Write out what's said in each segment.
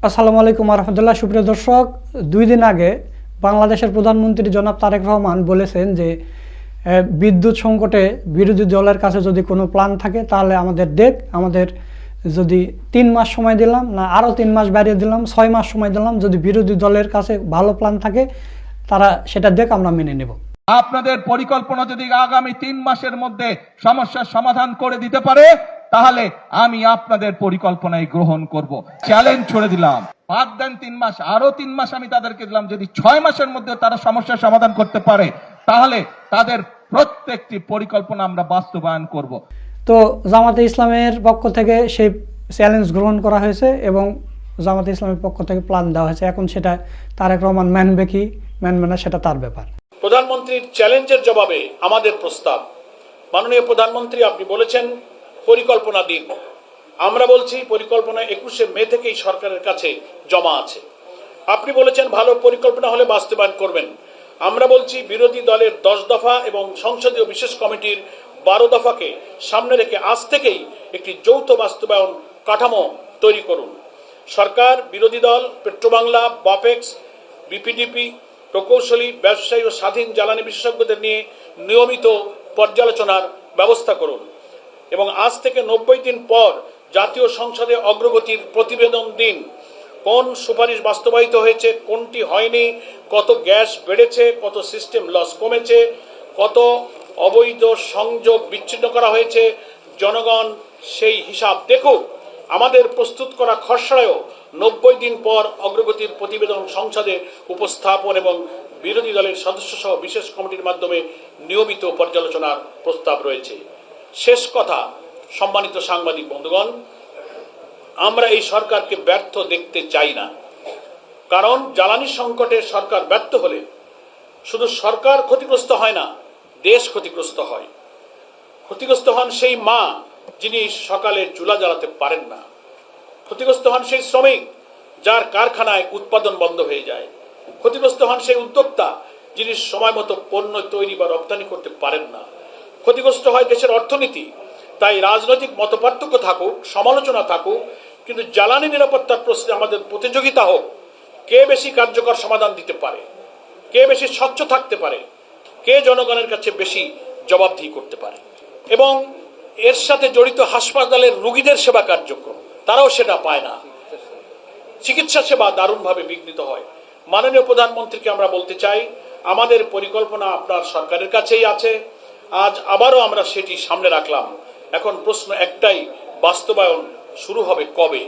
আসসালামু আলাইকুম রহমতুল্লাহ। সুপ্রিয় দর্শক, 2 দিন আগে বাংলাদেশের প্রধানমন্ত্রী জনাব তারেক রহমান বলেছেন যে বিদ্যুৎ সংকটে বিরোধী দলের কাছে যদি কোনো প্ল্যান থাকে তাহলে আমাদের দেখ, আমাদের যদি 3 মাস সময় দিলাম, না আরও 3 মাস বাড়িয়ে দিলাম, 6 মাস সময় দিলাম, যদি বিরোধী দলের কাছে ভালো প্ল্যান থাকে তারা সেটা দেখ, আমরা মেনে নেব। আপনাদের পরিকল্পনা যদি আগামী 3 মাসের মধ্যে সমস্যার সমাধান করে দিতে পারে তাহলে আমি আপনাদের পরিকল্পনায় গ্রহণ করব। চ্যালেঞ্জ ছড়ে দিলাম, বাদ দেন 3 মাস, আরো 3 মাস আমি তাদেরকে দিলাম। যদি 6 মাসের মধ্যে তারা সমস্যার সমাধান করতে পারে তাহলে তাদের প্রত্যেকটি পরিকল্পনা আমরা বাস্তবায়ন করব। তো জামাতে ইসলামের পক্ষ থেকে সেই চ্যালেঞ্জ গ্রহণ করা হয়েছে এবং জামাতে ইসলামের পক্ষ থেকে প্ল্যান দেওয়া হয়েছে। এখন সেটা তারেক রহমান মানবে কি মানবে না সেটা তার ব্যাপার। প্রধানমন্ত্রীর চ্যালেঞ্জের জবাবে আমাদের প্রস্তাব, মাননীয় প্রধানমন্ত্রী আপনি বলেছেন পরিকল্পনা দিন। আমরা বলছি পরিকল্পনা 21শে মে থেকেই সরকারের কাছে জমা আছে। আপনি বলেছেন ভালো পরিকল্পনা হলে বাস্তবায়ন করবেন। আমরা বলছি বিরোধী দলের 10 দফা এবং সংসদীয় বিশেষ কমিটির 12 দফাকে সামনে রেখে আজ থেকেই একটি যৌথ বাস্তবায়ন কাঠামো তৈরি করুন। সরকার, বিরোধী দল, পেট্রোবাংলা, বাপেক্স, বিপিডিপি, প্রকৌশলী, ব্যবসায়ী ও স্বাধীন জ্বালানি বিশেষজ্ঞদের নিয়ে নিয়মিত পর্যালোচনার ব্যবস্থা করুন এবং আজ থেকে 90 দিন পর জাতীয় সংসদে অগ্রগতির প্রতিবেদন দিন। কোন সুপারিশ বাস্তবায়িত হয়েছে, কোনটি হয়নি, কত গ্যাস বেড়েছে, কত সিস্টেম লস কমেছে, কত অবৈধ সংযোগ বিচ্ছিন্ন করা হয়েছে, জনগণ সেই হিসাব দেখুক। আমাদের প্রস্তুত করা খসড়ায়ও 90 দিন পর অগ্রগতির প্রতিবেদন সংসদে উপস্থাপন এবং বিরোধী দলের সদস্য সহ বিশেষ কমিটির মাধ্যমে নিয়মিত পর্যালোচনার প্রস্তাব রয়েছে। শেষ কথা, সম্মানিত সাংবাদিক বন্ধুগণ, আমরা এই সরকারকে ব্যর্থ দেখতে চাই না। কারণ জ্বালানি সংকটে সরকার ব্যর্থ হলে শুধু সরকার ক্ষতিগ্রস্ত হয় না, দেশ ক্ষতিগ্রস্ত হয়। ক্ষতিগ্রস্ত হন সেই মা যিনি সকালে চুলা জ্বালাতে পারেন না। ক্ষতিগ্রস্ত হন সেই শ্রমিক যার কারখানায় উৎপাদন বন্ধ হয়ে যায়। ক্ষতিগ্রস্ত হন সেই উদ্যোক্তা যিনি সময় মতো পণ্য তৈরি বা রপ্তানি করতে পারেন না। ক্ষতিগ্রস্ত হয় দেশের অর্থনীতি। তাই রাজনৈতিক মতপার্থক্য থাকুক, সমালোচনা থাকুক, কিন্তু জ্বালানি নিরাপত্তার প্রশ্নে আমাদের প্রতিযোগিতা হোক। কে বেশি কার্যকর সমাধান দিতে পারে, কে বেশি স্বচ্ছ থাকতে পারে, কে জনগণের কাছে বেশি জবাবদিহি করতে পারে। এবং এর সাথে জড়িত হাসপাতালের রোগীদের সেবা কার্যক্রম, তারাও সেটা পায় না। চিকিৎসা সেবা দারুণভাবে বিঘ্নিত হয়। মাননীয় প্রধানমন্ত্রীকে আমরা বলতে চাই, আমাদের পরিকল্পনা আপনার সরকারের কাছেই আছে। আজ আবারও আমরা সেটি সামনে রাখলাম। এখন প্রশ্ন একটাই, বাস্তবায়ন শুরু হবে কবে?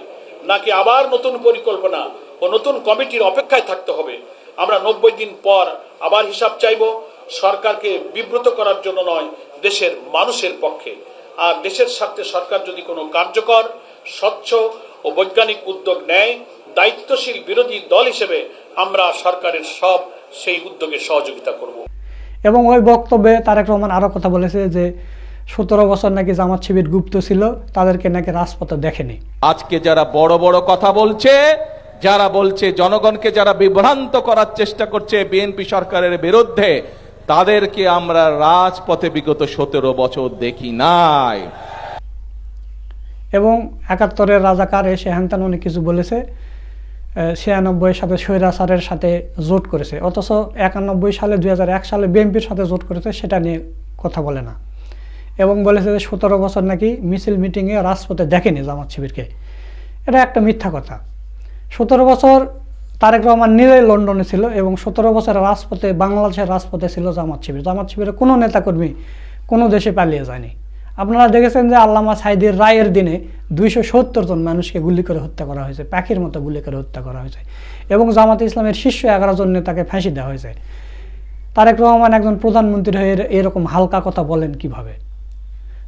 নাকি আবার নতুন পরিকল্পনা ও নতুন কমিটির অপেক্ষায় থাকতে হবে? আমরা 90 দিন পর আবার হিসাব চাইব, সরকারকে বিব্রত করার জন্য নয়, দেশের মানুষের পক্ষে। আর দেশের স্বার্থে সরকার যদি কোনো কার্যকর, স্বচ্ছ ও বৈজ্ঞানিক উদ্যোগ নেয়, দায়িত্বশীল বিরোধী দল হিসেবে আমরা সরকারের সেই উদ্যোগে সহযোগিতা করব। এবং ওই বক্তব্যে তারেক রহমান আরও কথা বলেছে যে 17 বছর নাকি জামাত শিবির গুপ্ত ছিল, তাদেরকে নাকি রাজপথে দেখেনি। আজকে যারা বড় বড় কথা বলছে, যারা বলছে জনগণকে যারা বিভ্রান্ত করার চেষ্টা করছে বিএনপি সরকারের বিরুদ্ধে, তাদেরকে আমরা রাজপথে বিগত 17 বছর দেখি নাই। এবং 71-এর রাজাকার এসে হ্যানত্যান অনেক কিছু বলেছে। 96 সালে স্বৈরাচারের সাথে জোট করেছে, অথচ 91 সালে 2001 সালে বিএনপির সাথে জোট করেছে, সেটা নিয়ে কথা বলে না। এবং বলেছে যে 17 বছর নাকি মিছিল মিটিংয়ে রাজপথে দেখেনি জামাত শিবিরকে। এটা একটা মিথ্যা কথা। 17 বছর তারেক রহমান নিজেই লন্ডনে ছিল এবং 17 বছরের রাজপথে, বাংলাদেশের রাজপথে ছিল জামাত শিবির। জামাত শিবিরের কোনো নেতাকর্মী কোনো দেশে পালিয়ে যায়নি। আপনারা দেখেছেন যে আল্লামা সাঈদীর রায়ের দিনে 270 জন মানুষকে গুলি করে হত্যা করা হয়েছে, পাখির মতো গুলি করে হত্যা করা হয়েছে। এবং জামাতে ইসলামের শীর্ষ 11 জন নেতাকে ফাঁসি দেওয়া হয়েছে। তারেক রহমান একজন প্রধানমন্ত্রী হয়ে এরকম হালকা কথা বলেন কিভাবে?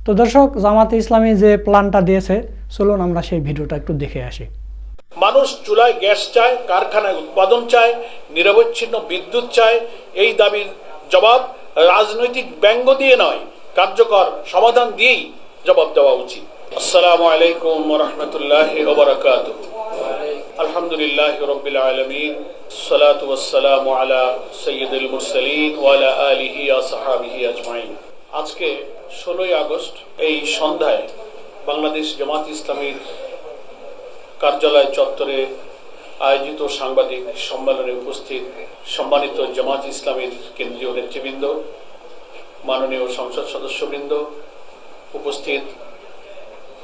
তো দর্শক, জামাতে ইসলামী যে প্ল্যানটা দিয়েছে, চলুন আমরা সেই ভিডিওটা একটু দেখে আসি। মানুষ চুলায় গ্যাস চায়, কারখানায় উৎপাদন চায়, নিরবচ্ছিন্ন বিদ্যুৎ চায়। এই দাবির জবাব রাজনৈতিক ব্যঙ্গ দিয়ে নয়, কার্যকর সমাধান দিয়েই জবাব দেওয়া উচিত। আসসালামু আলাইকুম ওয়া রাহমাতুল্লাহি ওয়া বারাকাতুহু। আলহামদুলিল্লাহি রাব্বিল আলামিন, সালাতু ওয়াস সালামু আলা সাইয়্যিদিল মুরসালিন ওয়া আলা আলিহি ওয়া সাহবিহি আজমাইন। আজকে 16ই আগস্ট এই সন্ধ্যায় বাংলাদেশ জামাত ইসলামীর কার্যালয় চত্বরে আয়োজিত সাংবাদিক সম্মেলনে উপস্থিত সম্মানিত জামাত ইসলামীর কেন্দ্রীয় নেতৃবৃন্দ, মাননীয় সংসদ সদস্যবৃন্দ, উপস্থিত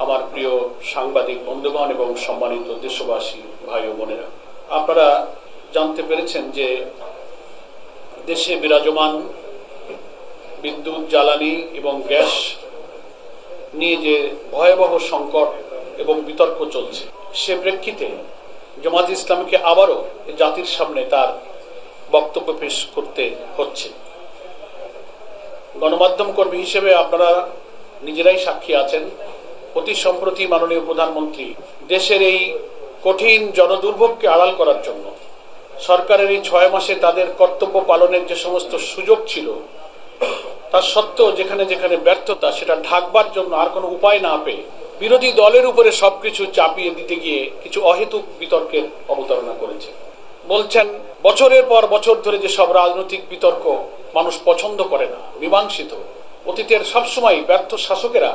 আমার প্রিয় সাংবাদিক বন্ধুগণ এবং সম্মানিত দেশবাসী ভাই ও বোনেরা, আপনারা জানতে পেরেছেন যে দেশে বিরাজমান বিদ্যুৎ, জ্বালানি এবং গ্যাস নিয়ে যে ভয়াবহ সংকট এবং বিতর্ক চলছে, সে প্রেক্ষিতে জামাত ইসলামীকে আবারও জাতির সামনে তার বক্তব্য পেশ করতে হচ্ছে। গণমাধ্যম কর্মী হিসেবে আপনারা নিজেরাই সাক্ষী আছেন, অতি সম্প্রতি মাননীয় প্রধানমন্ত্রী দেশের এই কঠিন জনদুর্ভোগকে আড়াল করার জন্য সরকারের এই 6 মাসে তাদের কর্তব্য পালনের যে সমস্ত সুযোগ ছিল, তার সত্ত্বেও যেখানে যেখানে ব্যর্থতা, সেটা ঢাকবার জন্য আর কোনো উপায় না পেয়ে বিরোধী দলের উপরে সবকিছু চাপিয়ে দিতে গিয়ে কিছু অহেতুক বিতর্কের অবতারণা করেছে। বলছেন বছরের পর বছর ধরে যে সব রাজনৈতিক বিতর্ক মানুষ পছন্দ করে না, মীমাংসিত। অতীতের সবসময় ব্যর্থ শাসকেরা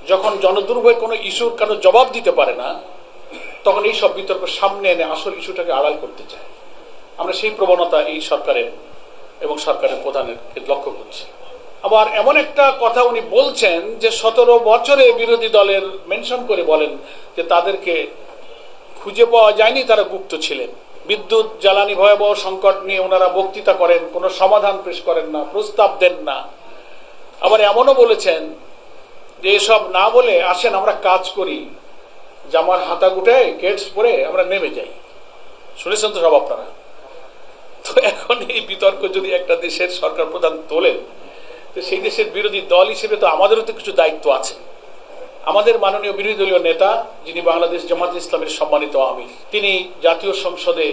যখন জনদুর্ভোগের কোনো ইস্যুর কোনো জবাব দিতে পারে না, তখন এই সব বিতর্ক সামনে এনে আসল ইস্যুটাকে আড়াল করতে চায়। আমরা সেই প্রবণতা এই সরকারের এবং সরকারের প্রধানের লক্ষ্য করছি। আবার এমন একটা কথা উনি বলছেন যে 17 বছরে বিরোধী দলের মেনশন করে বলেন যে তাদেরকে খুঁজে পাওয়া যায়নি, তারা গুপ্ত ছিলেন। বিদ্যুৎ, জ্বালানি ভয়াবহ সংকট নিয়ে ওনারা বক্তৃতা করেন, কোনো সমাধান পেশ করেন না, প্রস্তাব দেন না। আবার এমনও বলেছেন যে এসব না বলে আসেন আমরা কাজ করি, জামার হাতা গুটায় কেটস পরে আমরা নেমে যাই। শুনেছেন তো সব আপনারা। তো এখন এই বিতর্ক যদি একটা দেশের সরকার প্রধান তোলেন, তো সেই দেশের বিরোধী দল হিসেবে তো আমাদেরও তো কিছু দায়িত্ব আছে। আমাদের মাননীয় বিরোধী দলীয় নেতা, যিনি বাংলাদেশ জামাত ইসলামের সম্মানিত আমির, তিনি জাতীয় সংসদে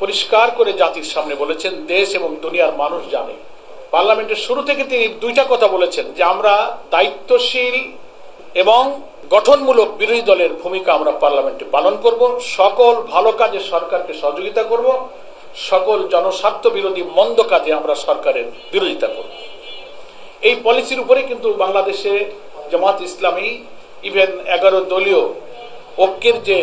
পরিষ্কার করে জাতির সামনে বলেছেন, দেশ এবং দুনিয়ার মানুষ জানে। পার্লামেন্টের শুরু থেকে তিনি দুইটা কথা বলেছেন যে আমরা দায়িত্বশীল এবং গঠনমূলক বিরোধী দলের ভূমিকা আমরা পার্লামেন্টে পালন করব, সকল ভালো কাজে সরকারকে সহযোগিতা করব, সকল জনস্বার্থ বিরোধী মন্দ কাজে আমরা সরকারের বিরোধিতা করব। এই পলিসির উপরে কিন্তু বাংলাদেশে জামাত ইসলামী ইভেন 11 দলীয় ঐক্যের যে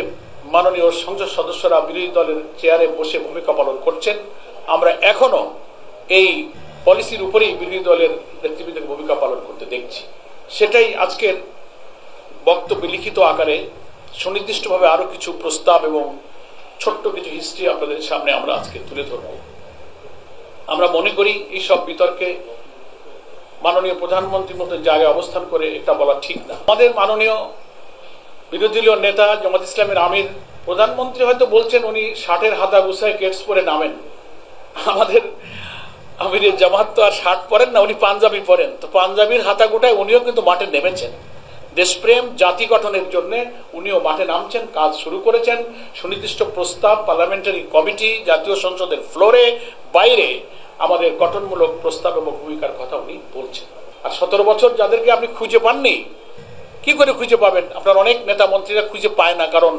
মাননীয় সংসদ সদস্যরা বিরোধী দলের চেয়ারে বসে ভূমিকা পালন করছেন, আমরা এখনো এই পলিসির উপরেই বিরোধী দলের নেতৃবৃন্দের ভূমিকা পালন করতে দেখছি। সেটাই আজকের বক্তব্য লিখিত আকারে সুনির্দিষ্টভাবে আরো কিছু প্রস্তাব এবং ছোট্ট কিছু হিস্ট্রি আপনাদের সামনে আমরা আজকে তুলে ধরব। আমরা মনে করি এই সব বিতর্কে মাননীয় প্রধানমন্ত্রীর মতো জায়গায় অবস্থান করে এটা বলা ঠিক না। আমাদের মাননীয় বিরোধী দলীয় নেতা জামাত ইসলামের আমির, প্রধানমন্ত্রী হয়তো বলছেন উনি 60-এর হাতা গুছায় কেটস পরে নামেন। আমাদের আমিরের জামাত তো আর 60 পরেন না, উনি পাঞ্জাবি পরেন। তো পাঞ্জাবির হাতা গোটায় উনিও কিন্তু মাঠে নেমেছেন। দেশপ্রেম, জাতি গঠনের জন্য উনিও মাঠে নামছেন, কাজ শুরু করেছেন। সুনির্দিষ্ট প্রস্তাব পার্লামেন্টারি কমিটি, জাতীয় সংসদের ফ্লোরে, বাইরে আমাদের গঠনমূলক প্রস্তাব এবং ভূমিকার কথা উনি বলছেন। আর 17 বছর যাদেরকে আপনি খুঁজে পাননি, কি করে খুঁজে পাবেন? আপনার অনেক নেতা মন্ত্রীরা খুঁজে পায় না, কারণ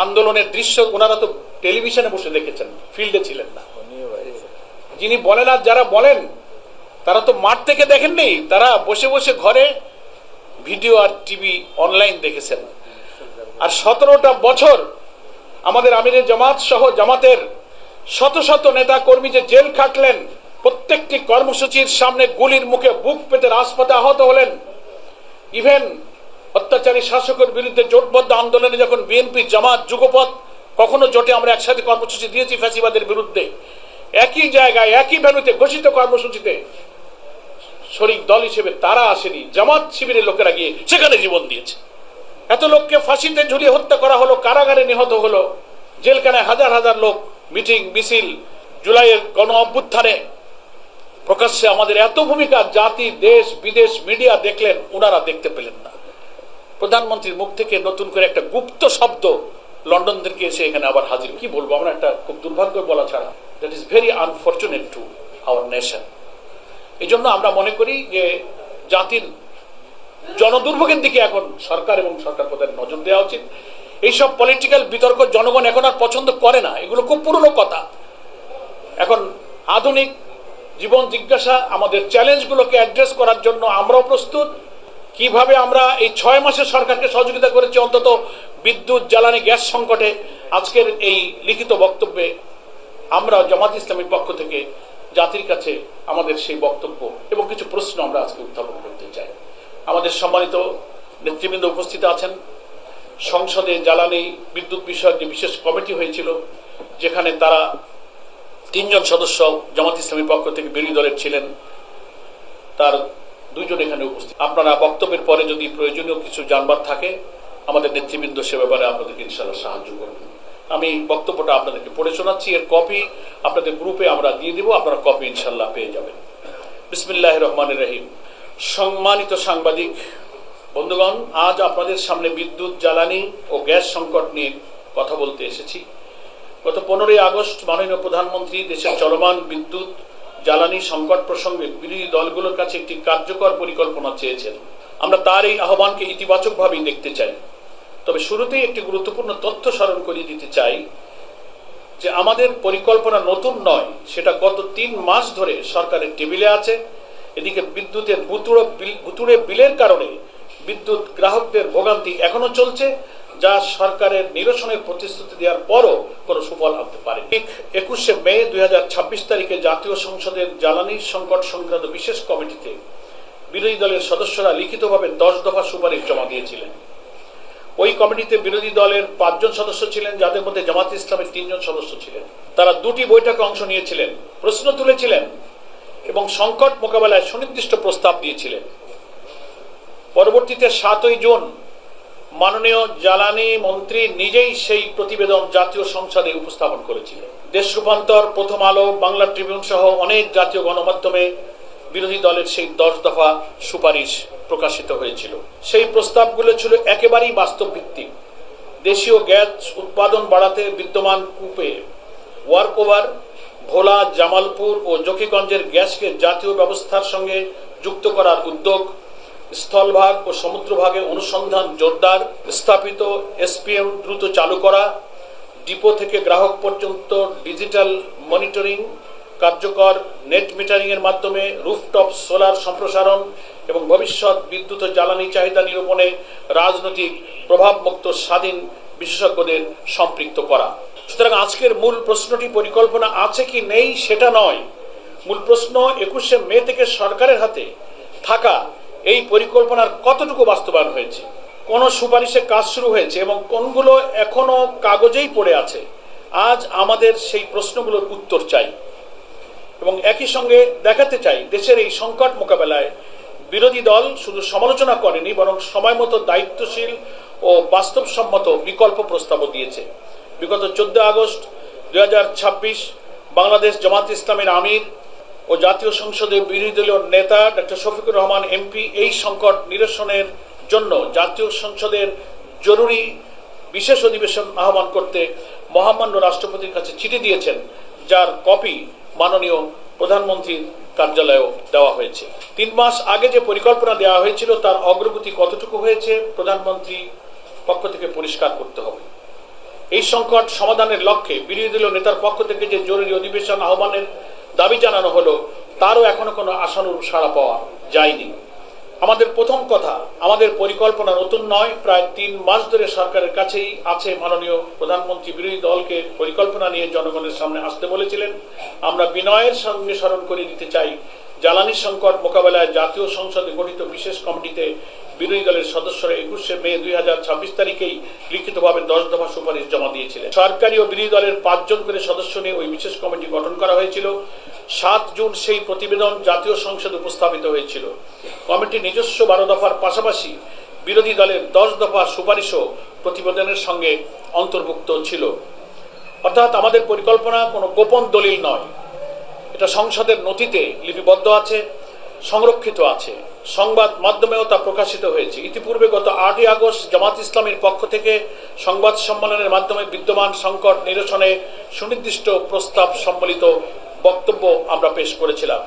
আন্দোলনের দৃশ্য ওনারা তো টেলিভিশনে বসে দেখেছেন, ফিল্ডে ছিলেন না। যিনি বলেন আর যারা বলেন তারা তো মাঠ থেকে দেখেননি, তারা বসে বসে ঘরে ভিডিও আর টিভি অনলাইন দেখেছেন। আর 17টা বছর আমাদের আমিরের জামাত সহ জামাতের শত শত নেতা কর্মী যে জেল খাটলেন, প্রত্যেকটি কর্মসূচির সামনে গুলির মুখে বুক পেতে রাজপথে আহত হলেন। ইভেন অত্যাচারী শাসকের বিরুদ্ধে জোটবদ্ধ আন্দোলনে যখন বিএনপি, জামাত, যুগপথ, কখনো জোটে আমরা একসাথে কর্মসূচি দিয়েছি ফ্যাসিবাদের বিরুদ্ধে, একই জায়গায় একই ভেন্যুতে ঘোষিত কর্মসূচিতে শরিক দল হিসেবে তারা আসেনি, জামাত শিবিরের লোকেরা গিয়ে সেখানে জীবন দিয়েছে। এত লোককে ফাঁসিতে ঝুলিয়ে হত্যা করা হলো, কারাগারে নিহত হলো, জেলখানায় হাজার হাজার লোক মিটিং মিছিল, জুলাইয়ের গণ অভ্যুত্থানে প্রকাশ্যে আমাদের এত ভূমিকা জাতি, দেশ, বিদেশ, মিডিয়া দেখলেন, ওনারা দেখতে পেলেন না। প্রধানমন্ত্রীর মুখ থেকে নতুন করে একটা গুপ্ত শব্দ লন্ডন থেকে এসে এখানে আবার হাজির। কি বলবো, আমরা একটা খুব দুর্ভাগ্য বলা ছাড়া, that is very unfortunate to our nation. এই জন্য আমরা মনে করি যে জাতির জনদুর্ভোগের দিকে এখন সরকার এবং সরকার প্রধানের নজর দেওয়া উচিত। এইসব পলিটিক্যাল বিতর্ক জনগণ এখন আর পছন্দ করে না, এগুলো খুব পুরনো কথা। এখন আধুনিক জীবন জিজ্ঞাসা, আমাদের চ্যালেঞ্জগুলোকে অ্যাড্রেস করার জন্য আমরাও প্রস্তুত, কিভাবে আমরা এই 6 মাসে সরকারকে সহযোগিতা করেছি অন্তত বিদ্যুৎ, জ্বালানি, গ্যাস সংকটে। আজকের এই লিখিত বক্তব্যে আমরা জামাত ইসলামীর পক্ষ থেকে জাতির কাছে আমাদের সেই বক্তব্য এবং কিছু প্রশ্ন আমরা আজকে উত্থাপন করতে চাই। আমাদের সম্মানিত নেতৃবৃন্দ উপস্থিত আছেন। সংসদে জ্বালানি বিদ্যুৎ বিষয়ক যে বিশেষ কমিটি হয়েছিল, যেখানে তারা 3 জন সদস্য জামাত ইসলামীর পক্ষ থেকে বিরোধী দলের ছিলেন, তার 2 জন এখানে উপস্থিত। আপনারা বক্তব্যের পরে যদি প্রয়োজনীয় কিছু জানবার থাকে, আমাদের নেতৃবৃন্দ সে ব্যাপারে আপনাদেরকে ইনশাআল্লাহ সাহায্য করবেন। আমি বক্তব্যটা আপনাদেরকে পড়ে শোনাচ্ছি, এর কপি আপনাদের গ্রুপে আমরা দিয়ে দিব, আপনারা কপি ইনশাআল্লাহ পেয়ে যাবেন। বিসমিল্লাহির রহমানির রহিম। সম্মানিত সাংবাদিক বন্ধুগণ, আজ আপনাদের সামনে বিদ্যুৎ, জ্বালানি ও গ্যাস সংকট নিয়ে কথা বলতে এসেছি। গত 15ই আগস্ট মাননীয় প্রধানমন্ত্রী দেশের চলমান বিদ্যুৎ, জ্বালানি সংকট প্রসঙ্গে বিরোধী দলগুলোর কাছে একটি কার্যকর পরিকল্পনা চেয়েছেন। আমরা তার এই আহ্বানকে ইতিবাচকভাবেই দেখতে চাই। তবে শুরুতেই একটি গুরুত্বপূর্ণ তথ্য স্মরণ করিয়ে দিতে চাই যে আমাদের পরিকল্পনা নতুন নয়, সেটা গত 3 মাস ধরে সরকারের টেবিলে আছে। এদিকে বিদ্যুতের ভুতুড়ে বিলের কারণে বিদ্যুৎ গ্রাহকদের ভোগান্তি এখনো চলছে, যা সরকারের নিরসনের প্রতিশ্রুতি দেওয়ার পরও কোনো সুফল আনতে পারে। ঠিক 21শে মে 2026 তারিখে জাতীয় সংসদের জ্বালানি সংকট সংক্রান্ত বিশেষ কমিটিতে বিরোধী দলের সদস্যরা লিখিতভাবে 10 দফা সুপারিশ জমা দিয়েছিলেন। ওই কমিটিতে বিরোধী দলের 5 জন সদস্য ছিলেন, যাদের মধ্যে জামাত ইসলামের 3 জন সদস্য ছিলেন। তারা 2টি বৈঠকে অংশ নিয়েছিলেন, প্রশ্ন তুলেছিলেন এবং সংকট মোকাবেলায় সুনির্দিষ্ট প্রস্তাব দিয়েছিলেন। পরবর্তীতে 7ই জুন মাননীয় জ্বালানি মন্ত্রী নিজেই সেই প্রতিবেদন জাতীয় সংসদে উপস্থাপন করেছিলেন। দেশ রূপান্তর, প্রথম আলো, বাংলা ট্রিবিউন সহ অনেক জাতীয় গণমাধ্যমে বিরোধী দলের সেই 10 দফা সুপারিশ প্রকাশিত হয়েছিল। সেই প্রস্তাবগুলো ছিল একেবারেই বাস্তব ভিত্তিক। দেশীয় গ্যাস উৎপাদন বাড়াতে বিদ্যমান কূপে ওয়ার্ক ওভার, ভোলা, জামালপুর ও জকিগঞ্জের গ্যাসকে জাতীয় ব্যবস্থার সঙ্গে যুক্ত করার উদ্যোগ, স্থলভাগ ও সমুদ্রভাগে অনুসন্ধান জোরদার, স্থাপিত এসপিএম দ্রুত চালু করা, ডিপো থেকে গ্রাহক পর্যন্ত ডিজিটাল মনিটরিং কার্যকর, নেট মিটারিং এর মাধ্যমে রুফটপ সোলার সম্প্রসারণ এবং ভবিষ্যৎ বিদ্যুৎ ও জ্বালানি চাহিদা নিরূপণে রাজনৈতিক প্রভাবমুক্ত স্বাধীন বিশেষজ্ঞদের সম্পৃক্ত করা। সুতরাং আজকের মূল প্রশ্নটি পরিকল্পনা আছে কি নেই সেটা নয়। মূল প্রশ্ন 21শে মে থেকে সরকারের হাতে থাকা এই পরিকল্পনার কতটুকু বাস্তবায়ন হয়েছে, কোন সুপারিশে কাজ শুরু হয়েছে এবং কোনগুলো এখনো কাগজেই পড়ে আছে। আজ আমাদের সেই প্রশ্নগুলোর উত্তর চাই এবং একই সঙ্গে দেখাতে চাই দেশের এই সংকট মোকাবেলায় বিরোধী দল শুধু সমালোচনা করেনি, বরং সময় মতো দায়িত্বশীল ও বাস্তবসম্মত বিকল্প প্রস্তাবও দিয়েছে। বিগত 14 আগস্ট 2026 বাংলাদেশ জামাত ইসলামের আমির ও জাতীয় সংসদের বিরোধী দলীয় নেতা ডক্টর শফিকুর রহমান এমপি এই সংকট নিরসনের জন্য জাতীয় সংসদের জরুরি বিশেষ অধিবেশন আহ্বান করতে মহামান্য রাষ্ট্রপতির কাছে চিঠি দিয়েছেন, যার কপি মাননীয় প্রধানমন্ত্রীর কার্যালয়েও দেওয়া হয়েছে। 3 মাস আগে যে পরিকল্পনা দেওয়া হয়েছিল তার অগ্রগতি কতটুকু হয়েছে প্রধানমন্ত্রী পক্ষ থেকে পরিষ্কার করতে হবে। এই সংকট সমাধানের লক্ষ্যে বিরোধী দলীয় নেতার পক্ষ থেকে যে জরুরি অধিবেশন আহ্বানের দাবি জানানো হলো, তারও এখনো কোনো আশানুরূপ সাড়া পাওয়া যায়নি। আমাদের প্রথম কথা, আমাদের পরিকল্পনা নতুন নয়। প্রায় 3 মাস ধরে সরকারের কাছেই আছে। মাননীয় প্রধানমন্ত্রী বিরোধী দলকে পরিকল্পনা নিয়ে জনগণের সামনে আসতে বলেছিলেন। আমরা বিনয়ের সঙ্গে স্মরণ করে দিতে চাই, জ্বালানি সংকট মোকাবেলায় জাতীয় সংসদে গঠিত বিশেষ কমিটিতে বিরোধী দলের সদস্যরা 21শে মে 2026 তারিখেই লিখিতভাবে 10 দফা সুপারিশ জমা দিয়েছিলেন। সরকারি ও বিরোধী দলের 5 জন করে সদস্য নিয়ে ওই বিশেষ কমিটি গঠন করা হয়েছিল। 7 জুন সেই প্রতিবেদন জাতীয় সংসদে উপস্থাপিত হয়েছিল। কমিটির নিজস্ব 12 দফার পাশাপাশি বিরোধী দলের 10 দফা সুপারিশও প্রতিবেদনের সঙ্গে অন্তর্ভুক্ত ছিল। অর্থাৎ আমাদের পরিকল্পনা কোনো গোপন দলিল নয়, এটা সংসদের নথিতে লিপিবদ্ধ আছে, সংরক্ষিত আছে, সংবাদ মাধ্যমেও তা প্রকাশিত হয়েছে। ইতিপূর্বে গত 8ই আগস্ট জামাত ইসলামীর পক্ষ থেকে সংবাদ সম্মেলনের মাধ্যমে বিদ্যমান সংকট নিরসনে সুনির্দিষ্ট প্রস্তাব সম্বলিত বক্তব্য আমরা পেশ করেছিলাম।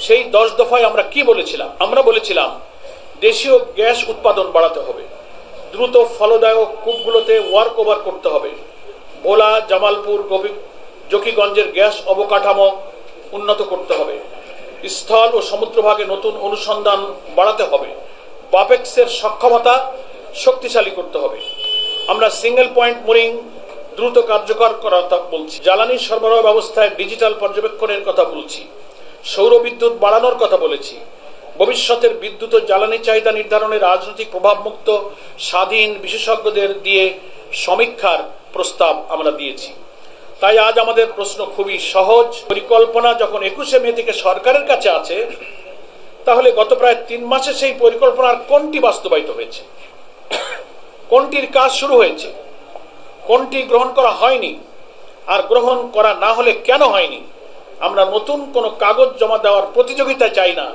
সেই 10 দফায় আমরা কি বলেছিলাম? আমরা বলেছিলাম দেশীয় গ্যাস উৎপাদন বাড়াতে হবে, দ্রুত ফলদায়ক কূপগুলোতে ওয়ার্ক ওভার করতে হবে, ভোলা, জামালপুর, জকিগঞ্জের গ্যাস অবকাঠামো উন্নত করতে হবে, স্থল ও সমুদ্রভাগে নতুন অনুসন্ধান বাড়াতে হবে, বাপেক্সের সক্ষমতা শক্তিশালী করতে হবে। আমরা সিঙ্গেল পয়েন্ট মোরিং দ্রুত কার্যকর করার কথা বলছি, জ্বালানি সরবরাহ ব্যবস্থায় ডিজিটাল পর্যবেক্ষণের কথা বলছি, সৌর বিদ্যুৎ বাড়ানোর কথা বলেছি, ভবিষ্যতের বিদ্যুৎ ও জ্বালানি চাহিদা নির্ধারণে রাজনৈতিক প্রভাবমুক্ত স্বাধীন বিশেষজ্ঞদের দিয়ে সমীক্ষার প্রস্তাব আমরা দিয়েছি। তাই আজ আমাদের প্রশ্ন খুবই সহজ। পরিকল্পনা যখন 21শে মে থেকে সরকারের কাছে আছে, তাহলে গত প্রায় 3 মাসে সেই পরিকল্পনার কোনটি বাস্তবায়িত হয়েছে, কোনটির কাজ শুরু হয়েছে, কোনটি গ্রহণ করা হয়নি, আর গ্রহণ করা না হলে কেন হয়নি? আমরা নতুন কোনো কাগজ জমা দেওয়ার প্রতিযোগিতা চাই না,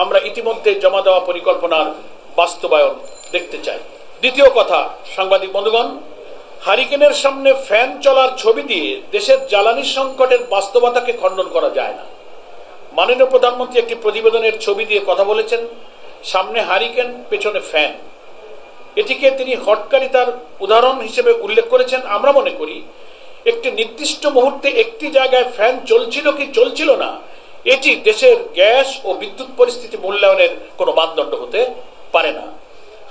আমরা ইতিমধ্যে জমা দেওয়া পরিকল্পনার বাস্তবায়ন দেখতে চাই। দ্বিতীয় কথা, সাংবাদিক বন্ধুগণ, হারিকেনের সামনে ফ্যান চলার ছবি দিয়ে দেশের জ্বালানি সংকটের বাস্তবতাকে খণ্ডন করা যায় না। মাননীয় প্রধানমন্ত্রী একটি প্রতিবেদনের ছবি দিয়ে কথা বলেছেন, সামনে হারিকেন, পেছনে ফ্যান। এটিকে তিনি হটকারিতার উদাহরণ হিসেবে উল্লেখ করেছেন। আমরা মনে করি একটি নির্দিষ্ট মুহূর্তে একটি জায়গায় ফ্যান চলছিল কি চলছিল না, এটি দেশের গ্যাস ও বিদ্যুৎ পরিস্থিতি মূল্যায়নের কোনো মানদণ্ড হতে পারে না।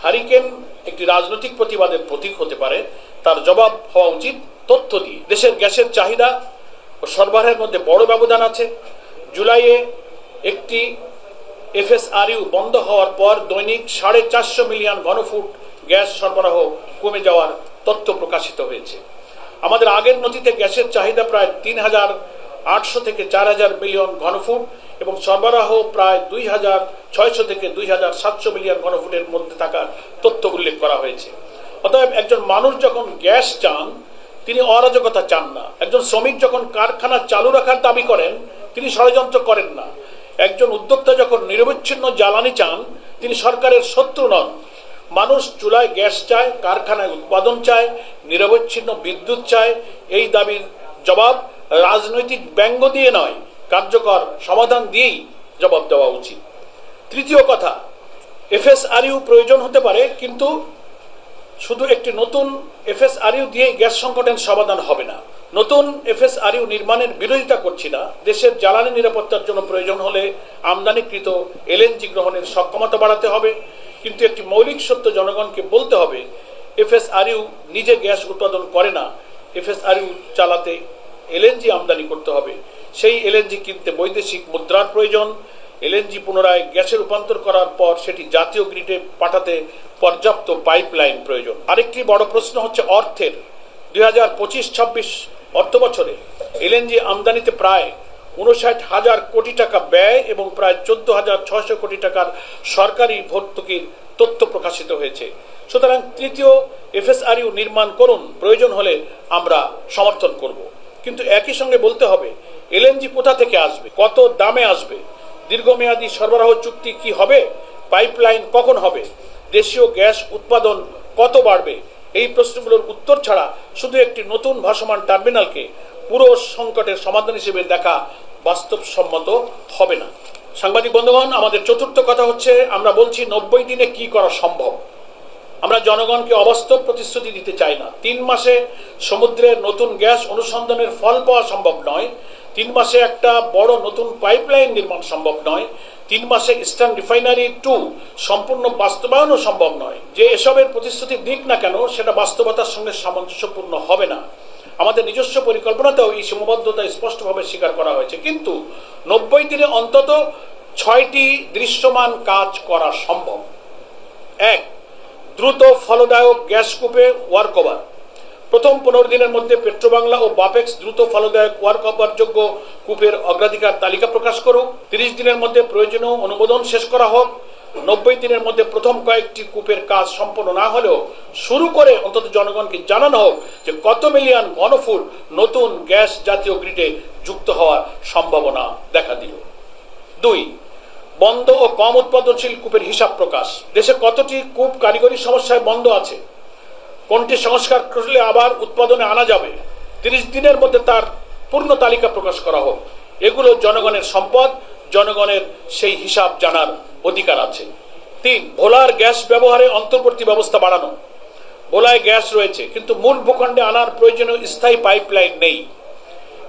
হারিকেন একটি রাজনৈতিক প্রতিবাদের প্রতীক হতে পারে, তার জবাব হওয়া উচিত তথ্য দিয়ে। দেশের গ্যাসের চাহিদা ও সরবরাহের মধ্যে বড় ব্যবধান আছে। জুলাইয়ে একটি এফএসআরইউ বন্ধ হওয়ার পর দৈনিক 450 মিলিয়ন ঘনফুট গ্যাস সরবরাহ কমে যাওয়ার তথ্য প্রকাশিত হয়েছে। আমাদের আগের নথিতে গ্যাসের চাহিদা প্রায় 3800 থেকে 4000 মিলিয়ন ঘনফুট এবং সরবরাহ প্রায় 2600 থেকে 2700 মিলিয়ন ঘনফুটের মধ্যে থাকার তথ্য উল্লেখ করা হয়েছে। অতএব একজন মানুষ যখন গ্যাস চান, তিনি অরাজকতা চান না। একজন শ্রমিক যখন কারখানা চালু রাখার দাবি করেন, তিনি ষড়যন্ত্র করেন না। একজন উদ্যোক্তা যখন নিরবচ্ছিন্ন জ্বালানি চান, তিনি সরকারের শত্রু নন। মানুষ চুলায় গ্যাস চায়, কারখানায় উৎপাদন চায়, নিরবচ্ছিন্ন বিদ্যুৎ চায়। এই দাবির জবাব রাজনৈতিক ব্যঙ্গ দিয়ে নয়, কার্যকর সমাধান দিয়েই জবাব দেওয়া উচিত। তৃতীয় কথা, এফএসআরইউ প্রয়োজন হতে পারে, কিন্তু শুধু একটি নতুন এফএসআরইউ দিয়ে গ্যাস সংকটের সমাধান হবে না। নতুন এফএসআরইউ নির্মাণের বিরোধিতা করছি না। দেশের জ্বালানি নিরাপত্তার জন্য প্রয়োজন হলে আমদানিকৃত এলএনজি গ্রহণের সক্ষমতা বাড়াতে হবে, কিন্তু একটি মৌলিক সত্য জনগণকে বলতে হবে, এফএসআরইউ নিজে গ্যাস উৎপাদন করে না। এফএসআরইউ চালাতে এলএনজি আমদানি করতে হবে। সেই এলএনজি কিনতে বৈদেশিক মুদ্রার প্রয়োজন। এলএনজি পুনরায় গ্যাসে রূপান্তর করার পর সেটি জাতীয় গ্রিডে পাঠাতে পর্যাপ্ত পাইপলাইন প্রয়োজন। আরেকটি বড় প্রশ্ন হচ্ছে অর্থের। 2025-26 অর্থ বছরে এলএনজি আমদানিতে প্রায় 59,000 কোটি টাকা ব্যয় এবং প্রায় 14,600 কোটি টাকার সরকারি ভর্তুকির তথ্য প্রকাশিত হয়েছে। সুতরাং তৃতীয় এফএসআরইউ নির্মাণ করুন, প্রয়োজন হলে আমরা সমর্থন করব। কিন্তু একই সঙ্গে বলতে হবে, এলএনজি কোথা থেকে আসবে, কত দামে আসবে, দীর্ঘমেয়াদী সরবরাহ চুক্তি কি হবে, পাইপলাইন কখন হবে, দেশীয় গ্যাস উৎপাদন কত বাড়বে? এই প্রশ্নগুলোর উত্তর ছাড়া শুধু একটি নতুন ভাসমান টার্মিনালকে পুরো সংকটের সমাধান হিসেবে দেখা বাস্তবসম্মত হবে না। সাংবাদিক বন্ধুগণ, আমাদের চতুর্থ কথা হচ্ছে, আমরা বলছি 90 দিনে কি করা সম্ভব। আমরা জনগণকে অবাস্তব প্রতিশ্রুতি দিতে চাই না। 3 মাসে সমুদ্রের নতুন গ্যাস অনুসন্ধানের ফল পাওয়া সম্ভব নয়। 3 মাসে একটা বড় নতুন পাইপলাইন নির্মাণ সম্ভব নয়। 3 মাসে ইস্টার্ন রিফাইনারি 2 সম্পূর্ণ বাস্তবায়নও সম্ভব নয়। যে এসবের প্রতিশ্রুতি দিক না কেন, সেটা বাস্তবতার সঙ্গে সামঞ্জস্যপূর্ণ হবে না। আমাদের নিজস্ব পরিকল্পনাতেও এই সীমাবদ্ধতা স্পষ্টভাবে স্বীকার করা হয়েছে। কিন্তু 90 দিনে অন্তত 6টি দৃশ্যমান কাজ করা সম্ভব। 1, দ্রুত ফলদায়ক গ্যাস কূপে ওয়ার্কওভার। প্রথম 15 দিনের মধ্যে পেট্রোবাংলা ও বাপেক্স দ্রুত ফলদায়ক ওয়ার্কওভার যোগ্য কূপের অগ্রাধিকার তালিকা প্রকাশ করুক। 30 দিনের মধ্যে প্রয়োজনীয় অনুমোদন শেষ করা হোক। 90 দিনের মধ্যে প্রথম কয়েকটি কূপের কাজ সম্পন্ন না হলেও শুরু করে অন্তত জনগণকে জানানো হোক যে কত মিলিয়ন ঘনফুট নতুন গ্যাস জাতীয় গ্রিডে যুক্ত হওয়ার সম্ভাবনা দেখা দিল। 2, বন্ধ ও কম উৎপাদনশীল কূপের হিসাব প্রকাশ। দেশে কতটি কূপ কারিগরি সমস্যায় বন্ধ আছে, কোনটি সংস্কার করলে আবার উৎপাদনে আনা যাবে, 30 দিনের মধ্যে তার পূর্ণ তালিকা প্রকাশ করা হোক। এগুলো জনগণের সম্পদ, জনগণের সেই হিসাব জানার অধিকার আছে। 3, ভোলার গ্যাস ব্যবহারে অন্তর্বর্তী ব্যবস্থা বাড়ানো। ভোলায় গ্যাস রয়েছে, কিন্তু মূল ভূখণ্ডে আনার প্রয়োজনীয় স্থায়ী পাইপলাইন নেই।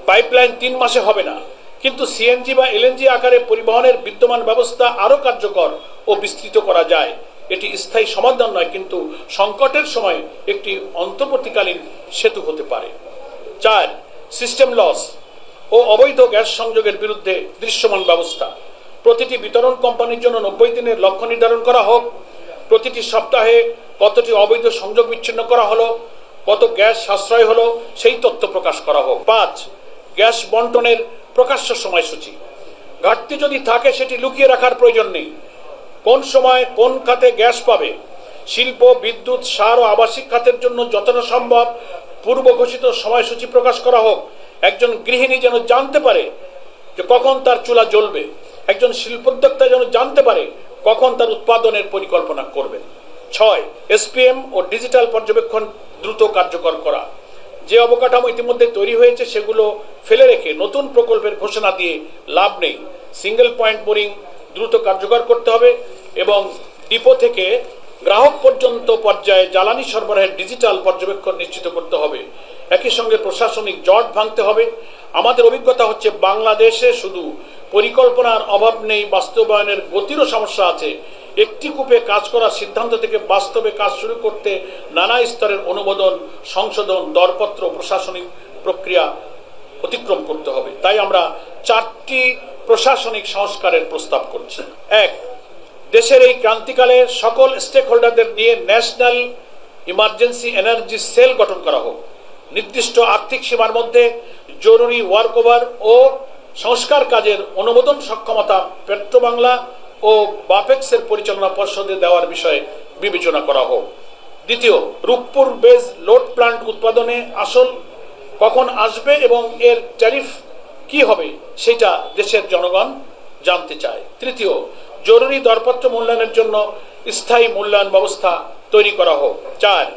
পাইপলাইন 3 মাসে হবে না, কিন্তু সিএনজি বা এলএনজি আকারে পরিবহনের বিদ্যমান ব্যবস্থা আরও কার্যকর ও বিস্তৃত করা যায়। এটি স্থায়ী সমাধান নয়, কিন্তু সংকটের সময় একটি অন্তর্বর্তীকালীন সেতু হতে পারে। 4. সিস্টেম লস ও অবৈধ গ্যাস সংযোগের বিরুদ্ধে দৃশ্যমান ব্যবস্থা। প্রতিটি বিতরণ কোম্পানির জন্য 90 দিনের লক্ষ্য নির্ধারণ করা হোক। প্রতিটি সপ্তাহে কতটি অবৈধ সংযোগ বিচ্ছিন্ন করা হলো, কত গ্যাস সাশ্রয় হলো, সেই তথ্য প্রকাশ করা হোক। 5. গ্যাস বন্টনের প্রকাশ্য সময়সূচি। ঘাটতি যদি থাকে সেটি লুকিয়ে রাখার প্রয়োজন নেই। কোন সময় কোন খাতে গ্যাস পাবে, শিল্প, বিদ্যুৎ, সার ও আবাসিক খাতের জন্য যতটা সম্ভব পূর্ব ঘোষিত সময়সূচি প্রকাশ করা হোক। একজন গৃহিণী যেন জানতে পারে যে কখন তার চুলা জ্বলবে, একজন শিল্পোদ্যোক্তা যেন জানতে পারে কখন তার উৎপাদনের পরিকল্পনা করবেন। 6. এসপিএম ও ডিজিটাল পর্যবেক্ষণ দ্রুত কার্যকর করা। যে অবকাঠামো ইতিমধ্যে তৈরি হয়েছে সেগুলো ফেলে রেখে নতুন প্রকল্পের ঘোষণা দিয়ে লাভ নেই। সিঙ্গেল পয়েন্ট বোরিং দ্রুত কার্যকর করতে হবে এবং ডিপো থেকে গ্রাহক পর্যন্ত পর্যায়ে জ্বালানি সরবরাহের ডিজিটাল পর্যবেক্ষণ নিশ্চিত করতে হবে। একই সঙ্গে প্রশাসনিক জট ভাঙতে হবে। আমাদের অভিজ্ঞতা হচ্ছে বাংলাদেশে শুধু পরিকল্পনার অভাব নেই, বাস্তবায়নের গতিরও সমস্যা আছে। একটি কূপে কাজ করার সিদ্ধান্ত থেকে বাস্তবে কাজ শুরু করতে নানা স্তরের অনুমোদন, সংশোধন, দরপত্র, প্রশাসনিক প্রক্রিয়া অতিক্রম করতে হবে। তাই আমরা 4টি প্রশাসনিক সংস্কারের প্রস্তাব করছি। 1. দেশের এই ক্রান্তিকালে সকল স্টেক হোল্ডারদের নিয়ে ন্যাশনাল ইমার্জেন্সি এনার্জি সেল গঠন করা হোক। নির্দিষ্ট আর্থিক সীমার মধ্যে জরুরি ওয়ার্ক ওভার ও সংস্কার কাজের অনুমোদন সক্ষমতা পেট্রোবাংলা ও বাপেক্সের পরিচালনা পর্ষদে দেওয়ার বিষয়ে বিবেচনা করা হোক। 2. রূপপুর বেজ লোড প্লান্ট উৎপাদনে আসল কখন আসবে এবং এর ট্যারিফ কি হবে সেটা দেশের জনগণ জানতে চায়। 3. জরুরি দরপত্র মূল্যায়নের জন্য স্থায়ী মূল্যায়ন ব্যবস্থা তৈরি করা হোক। 4.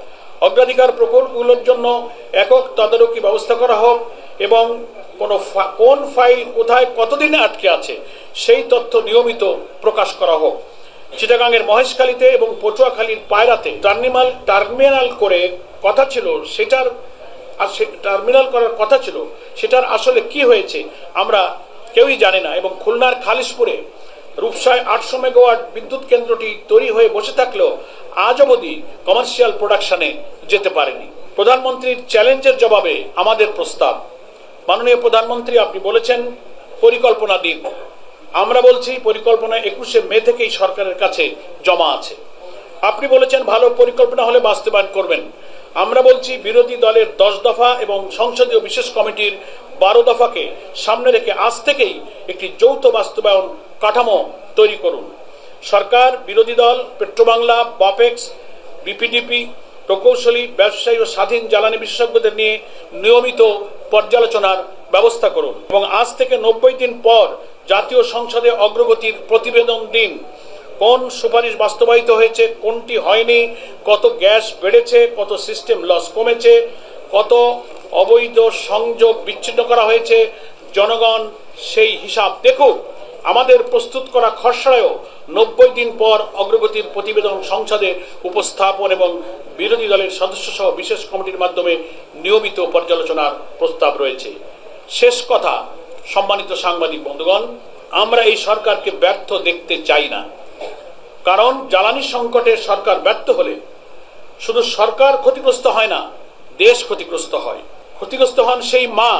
অগ্রাধিকার প্রকল্পগুলোর জন্য একক তদারকি ব্যবস্থা করা হোক এবং কোন ফাইল কোথায় কতদিনে আটকে আছে সেই তথ্য নিয়মিত প্রকাশ করা হোক। চিটাগাংয়ের মহেশখালীতে এবং পটুয়াখালীর পায়রাতে টার্মিনাল করে কথা ছিল টার্মিনাল করার কথা ছিল, সেটার আসলে কি হয়েছে আমরা কেউই জানি না। এবং খুলনার খালিশপুরে রূপসায় 800 মেগাওয়াট বিদ্যুৎ কেন্দ্রটি তৈরি হয়ে বসে থাকলেও আজ অবধি কমার্শিয়াল প্রোডাকশনে যেতে পারেনি। প্রধানমন্ত্রীর চ্যালেঞ্জের জবাবে আমাদের প্রস্তাব। মাননীয় প্রধানমন্ত্রী, আপনি বলেছেন পরিকল্পনা দিন। আমরা বলছি পরিকল্পনা 21শে মে থেকেই সরকারের কাছে জমা আছে। আপনি বলেছেন ভালো পরিকল্পনা হলে বাস্তবায়ন করবেন। আমরা বলছি বিরোধী দলের 10 দফা এবং সংসদীয় বিশেষ কমিটির 12 দফাকে সামনে রেখে আজ থেকেই একটি যৌথ বাস্তবায়ন কাঠামো তৈরি করুন। সরকার, বিরোধী দল, পেট্রোবাংলা, বাপেক্স, বিপিডিপি, প্রকৌশলী, ব্যবসায়ী ও স্বাধীন জ্বালানি বিশেষজ্ঞদের নিয়ে নিয়মিত পর্যালোচনার ব্যবস্থা করুন এবং আজ থেকে 90 দিন পর জাতীয় সংসদে অগ্রগতির প্রতিবেদন দিন। কোন সুপারিশ বাস্তবায়িত হয়েছে, কোনটি হয়নি, কত গ্যাস বেড়েছে, কত সিস্টেম লস কমেছে, কত অবৈধ সংযোগ বিচ্ছিন্ন করা হয়েছে, জনগণ সেই হিসাব দেখুক। আমাদের প্রস্তুত করা খসড়ায়ও 90 দিন পর অগ্রগতির প্রতিবেদন সংসদে উপস্থাপন এবং বিরোধী দলের সদস্য সহ বিশেষ কমিটির মাধ্যমে নিয়মিত পর্যালোচনার প্রস্তাব রয়েছে। শেষ কথা, সম্মানিত সাংবাদিক বন্ধুগণ, আমরা এই সরকারকে ব্যর্থ দেখতে চাই না। কারণ জ্বালানি সংকটে সরকার ব্যর্থ হলে শুধু সরকার ক্ষতিগ্রস্ত হয় না, দেশ ক্ষতিগ্রস্ত হয়। ক্ষতিগ্রস্ত হন সেই মা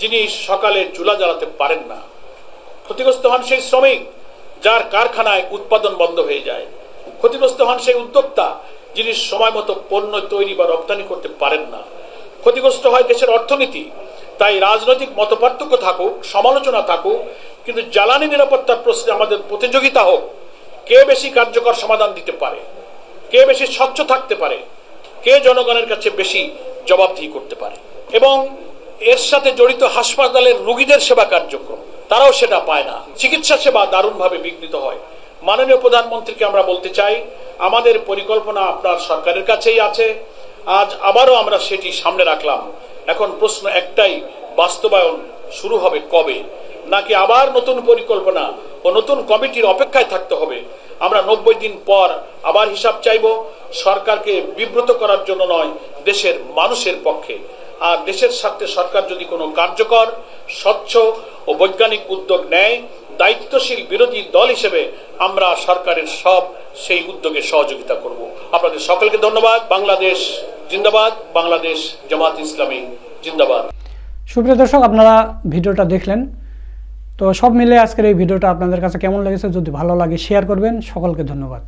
যিনি সকালে চুলা জ্বালাতে পারেন না। ক্ষতিগ্রস্ত হন সেই শ্রমিক যার কারখানায় উৎপাদন বন্ধ হয়ে যায়। ক্ষতিগ্রস্ত হন সেই উদ্যোক্তা যিনি সময় মতো পণ্য তৈরি বা রপ্তানি করতে পারেন না। ক্ষতিগ্রস্ত হয় দেশের অর্থনীতি। তাই রাজনৈতিক মতপার্থক্য থাকুক, সমালোচনা থাকুক, কিন্তু জ্বালানি নিরাপত্তার প্রশ্নে আমাদের প্রতিযোগিতা হোক। কে বেশি কার্যকর সমাধান দিতে পারে, কে বেশি স্বচ্ছ থাকতে পারে, কে জনগণের কাছে বেশি জবাবদিহি করতে পারে। এবং এর সাথে জড়িত হাসপাতালের রোগীদের সেবা কার্যক্রম, তারাও সেটা পায় না। চিকিৎসা সেবা দারুণভাবে বিঘ্নিত হয়। মাননীয় প্রধানমন্ত্রীকে আমরা বলতে চাই, আমাদের পরিকল্পনা আপনার সরকারের কাছেই আছে। আজ আবারও আমরা সেটি সামনে রাখলাম। এখন প্রশ্ন একটাই, বাস্তবায়ন শুরু হবে কবে? নাকি আবার নতুন পরিকল্পনা ও নতুন কমিটির অপেক্ষায় থাকতে হবে? আমরা 90 দিন পর আবার হিসাব চাইব, সরকারকে বিব্রত করার জন্য নয়, দেশের মানুষের পক্ষে। আর দেশের স্বার্থে সরকার যদি কোনো কার্যকর, স্বচ্ছ ও বৈজ্ঞানিক উদ্যোগ নেয়, দায়িত্বশীল বিরোধী দল হিসেবে আমরা সরকারের সেই উদ্যোগে সহযোগিতা করব। আপনাদের সকলকে ধন্যবাদ। বাংলাদেশ জিন্দাবাদ, বাংলাদেশ জামাত ইসলামী জিন্দাবাদ। সুপ্রিয় দর্শক, আপনারা ভিডিওটা দেখলেন। তো সব মিলে আজকের এই ভিডিওটা আপনাদের কাছে কেমন লেগেছে, যদি ভালো লাগে শেয়ার করবেন। সকলকে ধন্যবাদ।